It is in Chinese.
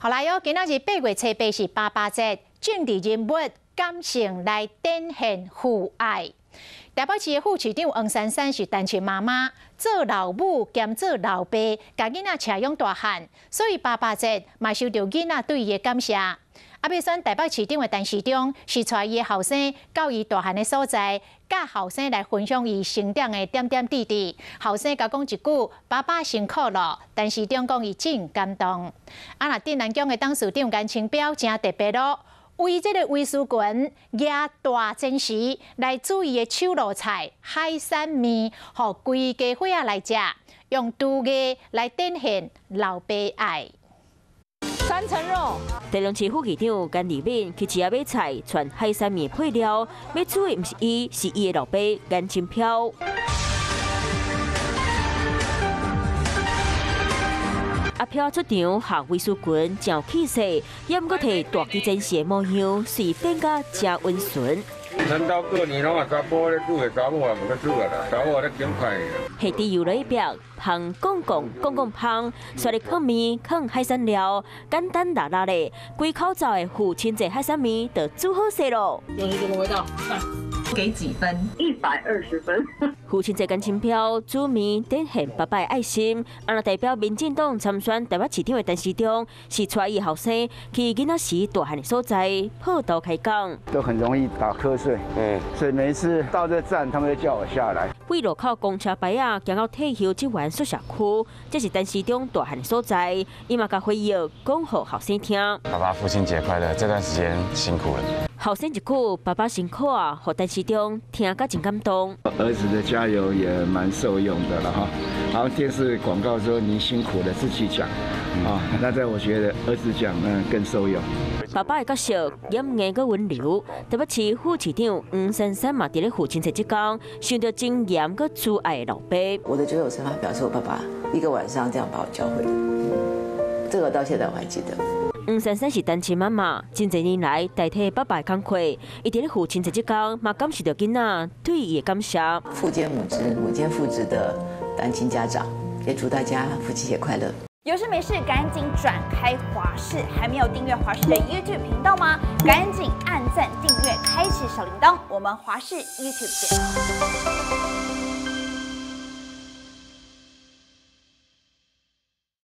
好来哟，今仔日8月7日是爸爸节，政治人物感性来展现父爱。台北市的副市长黄珊珊是单亲妈妈，做老母兼做老爸，甲囡仔饲养大汉，所以爸爸节嘛受到囡仔对伊的感谢。啊，要选台北市长的陈市长是带伊的后生到伊大汉的所在，甲后生来分享伊成长的点点滴滴。后生甲讲一句：“爸爸辛苦了。”陈市长讲伊真感动。啊，那镇南宫的董事长颜清标真特别咯。为这个卫生群举大珍时来煮伊的手路菜海产面，互规家伙仔来食，用厨艺来展现老爸爱。3层肉。台中市副市长甘丽敏去市下买菜，传海产面配料，要煮的不是伊，是伊的老爸颜清标。阿飘出场下卫生群真有气势，也毋过摕大旗展示的模样，随变甲真温顺。咱家过年拢啊查甫咧煮的，查某也毋咧煮啊啦，查某咧紧快。下底油了一表，香讲香，刷的烤面、烤海产料，简单辣辣的，贵口罩的父亲节海产面就煮好势咯。有什么味道？给几分？120分。父亲节颜清标煮面展现爸爸的爱心，啊，代表民进党参选台北市长的陈市长是带伊后生去囡仔时大汉的所在破刀开讲，都很容易打瞌睡，所以每一次到这站，他们都叫我下来。为路口公车牌啊，行到退休职员宿舍区，这是陈市长大汉的所在，伊嘛甲回忆讲予后生听。爸爸父亲节快乐！这段时间辛苦了。后生一句“爸爸辛苦啊”，互陈市长听甲真感动。儿子的加油也蛮受用的了哈。然后电视广告说你辛苦了，自己讲啊，那在我觉得儿子讲更受用。爸爸的角色严硬佮温柔，台北市副市长黄珊珊嘛，伫咧父亲节这天，想到真严佮慈爱的老爸。我的9有乘法表是我爸爸一个晚上这样把我教会的，这个到现在我还记得。黄珊珊是单亲妈妈，真侪年来代替爸爸的工课，伊伫咧父亲节这天嘛感受到囡仔对伊的感谢。父兼母职、母兼父职的单亲家长，也祝大家父亲节快乐。有事没事赶紧转开华视，还没有订阅华视的 YouTube 频道吗？赶紧按赞、订阅、开启小铃铛，我们华视 YouTube 见。